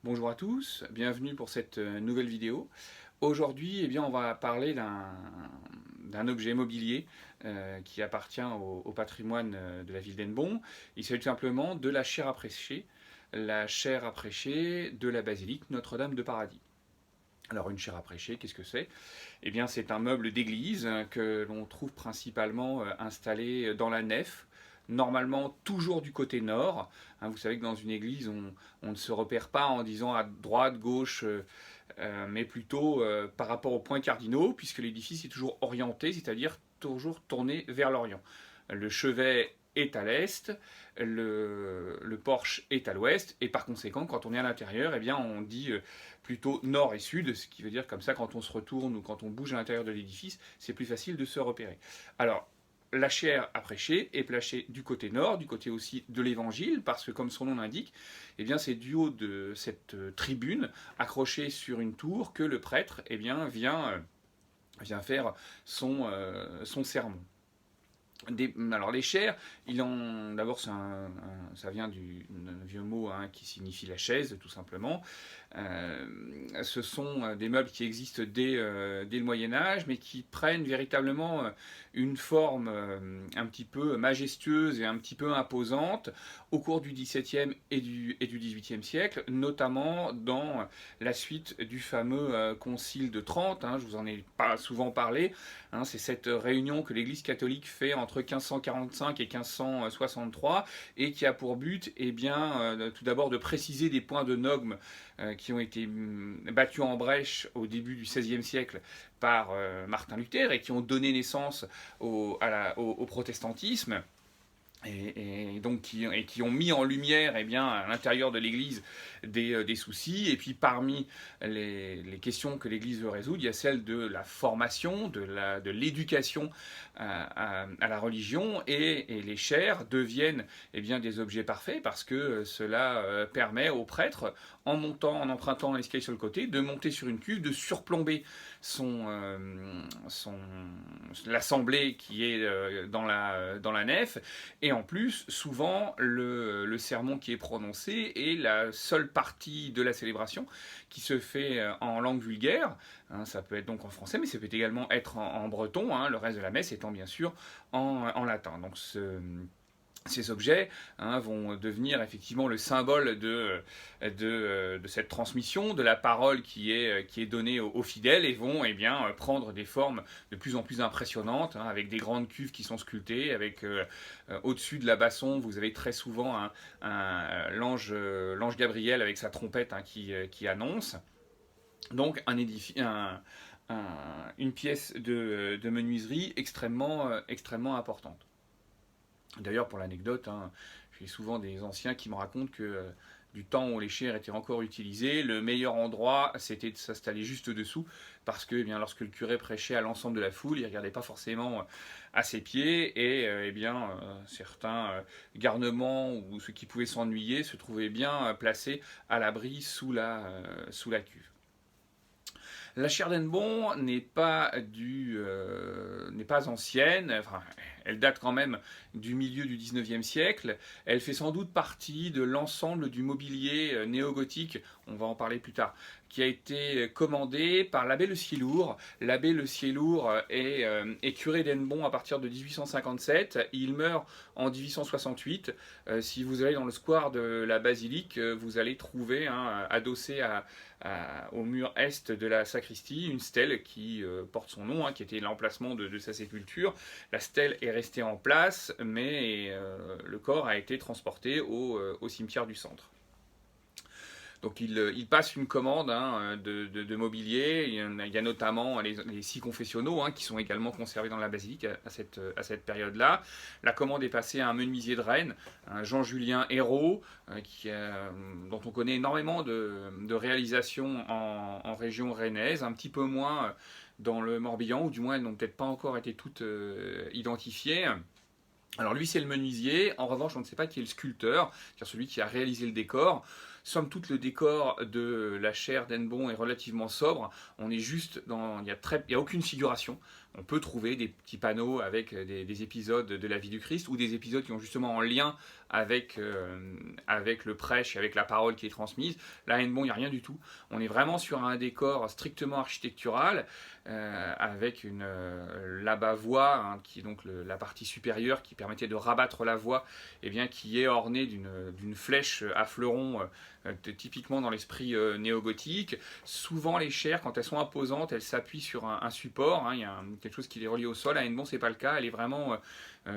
Bonjour à tous, bienvenue pour cette nouvelle vidéo. Aujourd'hui, on va parler d'un objet mobilier qui appartient au patrimoine de la ville d'Hennebont. Il s'agit tout simplement de la chaire à prêcher de la basilique Notre-Dame de Paradis. Alors une chaire à prêcher, qu'est-ce que c'est? C'est un meuble d'église que l'on trouve principalement installé dans la nef, normalement toujours du côté nord. Vous savez que dans une église, on ne se repère pas en disant à droite, gauche, mais plutôt par rapport aux points cardinaux, puisque l'édifice est toujours orienté, c'est-à-dire toujours tourné vers l'orient. Le chevet est à l'est, le porche est à l'ouest, et par conséquent, quand on est à l'intérieur, on dit plutôt nord et sud, ce qui veut dire comme ça, quand on se retourne ou quand on bouge à l'intérieur de l'édifice, c'est plus facile de se repérer. Alors, la chaire à prêcher est placée du côté nord, du côté aussi de l'évangile, parce que comme son nom l'indique, c'est du haut de cette tribune, accrochée sur une tour, que le prêtre vient faire son sermon. Alors les chairs, d'abord ça vient d'un vieux mot qui signifie la chaise tout simplement. Ce sont des meubles qui existent dès le Moyen Âge, mais qui prennent véritablement une forme un petit peu majestueuse et un petit peu imposante au cours du XVIIe et du XVIIIe siècle, notamment dans la suite du fameux Concile de Trente. Je vous en ai pas souvent parlé. C'est cette réunion que l'Église catholique fait entre 1545 et 1563 et qui a pour but tout d'abord de préciser des points de dogme qui ont été battus en brèche au début du XVIe siècle par Martin Luther et qui ont donné naissance au protestantisme. Donc qui ont mis en lumière à l'intérieur de l'Église des soucis. Et puis parmi les questions que l'Église veut résoudre, il y a celle de la formation, de l'éducation à la religion. Et les chaires deviennent des objets parfaits parce que cela permet aux prêtres, en empruntant un escalier sur le côté, de monter sur une cuve, de surplomber l'assemblée qui est dans la nef. Et en plus, souvent, le sermon qui est prononcé est la seule partie de la célébration qui se fait en langue vulgaire. Ça peut être donc en français, mais ça peut également être en breton, le reste de la messe étant bien sûr en latin. Donc ces objets vont devenir effectivement le symbole de cette transmission, de la parole qui est donnée aux fidèles et vont prendre des formes de plus en plus impressionnantes, avec des grandes cuves qui sont sculptées, avec au-dessus de la basson, vous avez très souvent l'ange Gabriel avec sa trompette qui annonce. Donc une pièce de menuiserie extrêmement importante. D'ailleurs, pour l'anecdote, j'ai souvent des anciens qui me racontent que du temps où les chairs étaient encore utilisées, le meilleur endroit, c'était de s'installer juste dessous, parce que lorsque le curé prêchait à l'ensemble de la foule, il ne regardait pas forcément à ses pieds, et certains garnements ou ceux qui pouvaient s'ennuyer se trouvaient bien placés à l'abri sous la cuve. La chaire d'Hennebont n'est pas ancienne, enfin, elle date quand même du milieu du XIXe siècle. Elle fait sans doute partie de l'ensemble du mobilier néogothique, on va en parler plus tard, qui a été commandé par l'abbé Le Siélour. L'abbé Le Siélour est curé d'Hennebont à partir de 1857. Il meurt en 1868. Si vous allez dans le square de la basilique, vous allez trouver, adossé au mur est de la sacristie, une stèle qui porte son nom, qui était l'emplacement de sa sépulture. La stèle est restée en place, mais le corps a été transporté au cimetière du centre. Donc il passe une commande de mobilier. Il y a notamment les 6 confessionnaux qui sont également conservés dans la basilique à cette période-là. La commande est passée à un menuisier de Rennes, un Jean-Julien Hérault, dont on connaît énormément de réalisations en région rennaise, un petit peu moins dans le Morbihan, ou du moins elles n'ont peut-être pas encore été toutes identifiées. Alors lui c'est le menuisier, en revanche on ne sait pas qui est le sculpteur, c'est-à-dire celui qui a réalisé le décor. somme toute, le décor de la chaire d'Hennebont est relativement sobre. On est juste dans, il y a aucune figuration. On peut trouver des petits panneaux avec des épisodes de la vie du Christ ou des épisodes qui ont justement en lien avec, avec le prêche et avec la parole qui est transmise. Là, à Hennebont, il n'y a rien du tout. On est vraiment sur un décor strictement architectural avec une l'abat-voix, hein, qui est donc la partie supérieure qui permettait de rabattre la voix, et bien, qui est ornée d'une flèche à fleurons typiquement dans l'esprit néo-gothique. Souvent, les chaires, quand elles sont imposantes, elles s'appuient sur un support, hein, il y a quelque chose qui les relie au sol. À Hennebont, c'est pas le cas, elle est vraiment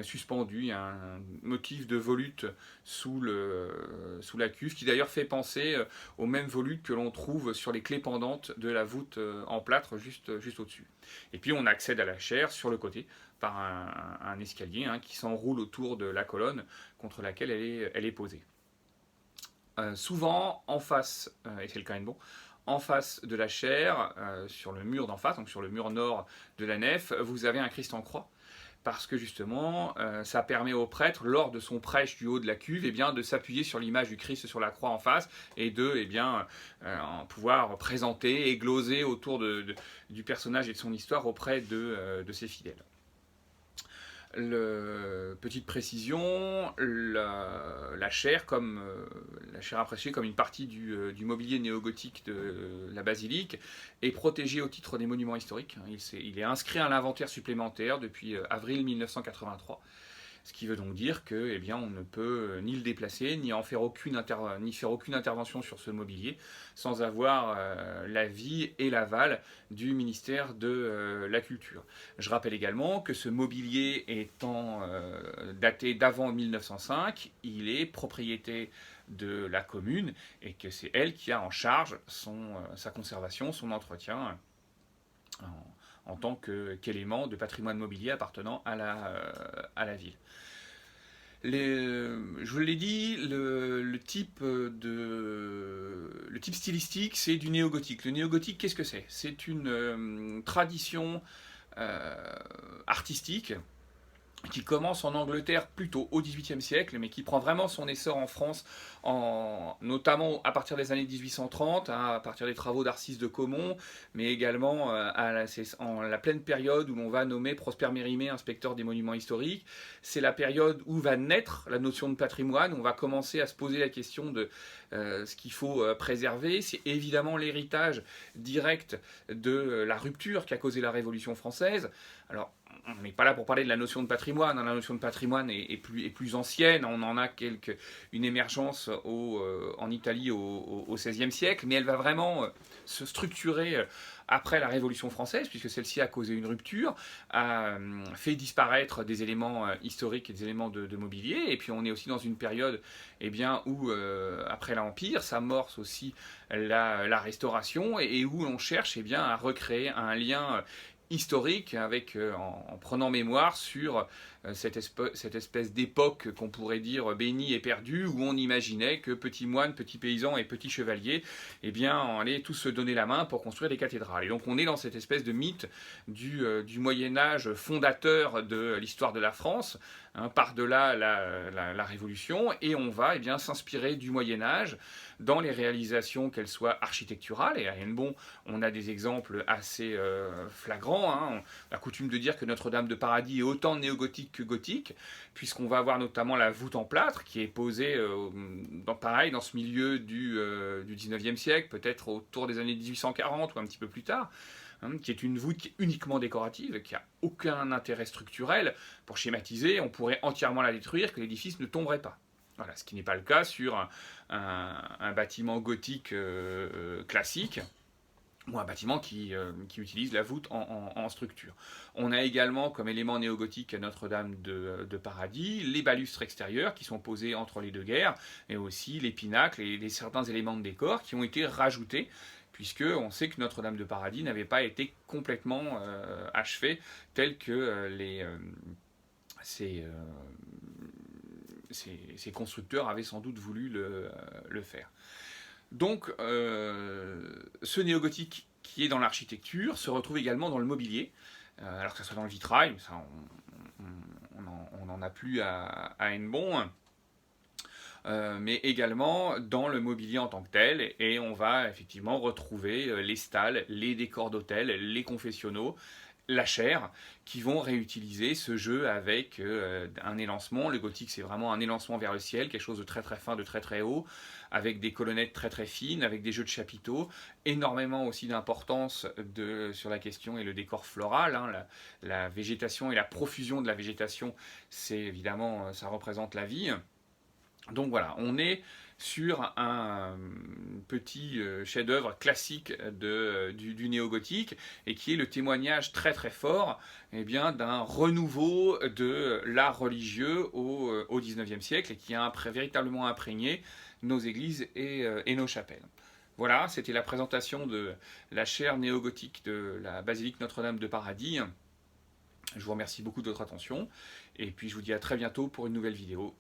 suspendue. Il y a un motif de volute sous la cuve, qui d'ailleurs fait penser aux mêmes volutes que l'on trouve sur les clés pendantes de la voûte en plâtre juste au-dessus. Et puis on accède à la chaire sur le côté par un escalier, hein, qui s'enroule autour de la colonne contre laquelle elle est posée. Souvent, en face, et c'est le cas Hennebont, en face de la chaire, sur le mur d'en face, donc sur le mur nord de la nef, vous avez un Christ en croix, parce que justement, ça permet au prêtre, lors de son prêche du haut de la cuve, eh bien, de s'appuyer sur l'image du Christ sur la croix en face, et de pouvoir présenter et gloser autour du personnage et de son histoire auprès de ses fidèles. Petite précision, la chaire appréciée comme une partie du mobilier néogothique de la basilique est protégée au titre des monuments historiques. Il est inscrit à l'inventaire supplémentaire depuis avril 1983. Ce qui veut donc dire que, eh bien, on ne peut ni le déplacer, ni faire aucune intervention sur ce mobilier sans avoir l'avis et l'aval du ministère de la Culture. Je rappelle également que ce mobilier étant daté d'avant 1905, il est propriété de la commune et que c'est elle qui a en charge sa conservation, son entretien en tant qu'élément de patrimoine mobilier appartenant à la ville. Je vous l'ai dit, le type stylistique, c'est du néogothique. Le néogothique, qu'est-ce que c'est? C'est une tradition artistique qui commence en Angleterre plutôt au XVIIIe siècle, mais qui prend vraiment son essor en France, notamment à partir des années 1830, hein, à partir des travaux d'Arcis de Caumont, mais également en la pleine période où l'on va nommer Prosper Mérimée inspecteur des monuments historiques. C'est la période où va naître la notion de patrimoine, où on va commencer à se poser la question de ce qu'il faut préserver. C'est évidemment l'héritage direct de la rupture qui a causé la Révolution française. Alors, on n'est pas là pour parler de la notion de patrimoine. La notion de patrimoine est plus ancienne. On en a une émergence en Italie au XVIe siècle, mais elle va vraiment se structurer après la Révolution française, puisque celle-ci a causé une rupture, a fait disparaître des éléments historiques et des éléments de mobilier. Et puis on est aussi dans une période où, après l'Empire, s'amorce aussi la Restauration, et où on cherche à recréer un lien historique en prenant mémoire sur cette espèce d'époque qu'on pourrait dire bénie et perdue, où on imaginait que petits moines, petits paysans et petits chevaliers allaient tous se donner la main pour construire des cathédrales. Et donc on est dans cette espèce de mythe du Moyen-Âge fondateur de l'histoire de la France, hein, par-delà la Révolution, et on va s'inspirer du Moyen-Âge dans les réalisations, qu'elles soient architecturales. Et à Hennebont, on a des exemples assez flagrants. Hein. On a coutume de dire que Notre-Dame de Paradis est autant néogothique que gothique, puisqu'on va avoir notamment la voûte en plâtre qui est posée dans ce milieu du 19e siècle, peut-être autour des années 1840 ou un petit peu plus tard, hein, qui est une voûte qui est uniquement décorative, qui n'a aucun intérêt structurel. Pour schématiser, on pourrait entièrement la détruire, que l'édifice ne tomberait pas. Voilà, ce qui n'est pas le cas sur un bâtiment gothique classique, ou un bâtiment qui utilise la voûte en structure. On a également comme élément néogothique à Notre-Dame de Paradis les balustres extérieurs qui sont posés entre les deux guerres, et aussi les pinacles et certains éléments de décor qui ont été rajoutés, puisqu'on sait que Notre-Dame de Paradis n'avait pas été complètement achevée tel que ces constructeurs avaient sans doute voulu le faire. Donc, ce néogothique qui est dans l'architecture se retrouve également dans le mobilier, alors que ce soit dans le vitrail, ça on n'en a plus à Hennebont. mais également dans le mobilier en tant que tel. Et on va effectivement retrouver les stalles, les décors d'hôtel, les confessionnaux, la chaire, qui vont réutiliser ce jeu avec un élancement. Le gothique, c'est vraiment un élancement vers le ciel, quelque chose de très très fin, de très très haut, avec des colonnettes très très fines, avec des jeux de chapiteaux, énormément aussi d'importance sur la question et le décor floral, hein, la végétation et la profusion de la végétation, c'est évidemment, ça représente la vie. Donc voilà, on est sur un petit chef-d'œuvre classique du néo-gothique et qui est le témoignage très très fort eh bien, d'un renouveau de l'art religieux au XIXe siècle et qui a véritablement imprégné nos églises et nos chapelles. Voilà, c'était la présentation de la chaire néo-gothique de la basilique Notre-Dame de Paradis. Je vous remercie beaucoup de votre attention et puis je vous dis à très bientôt pour une nouvelle vidéo.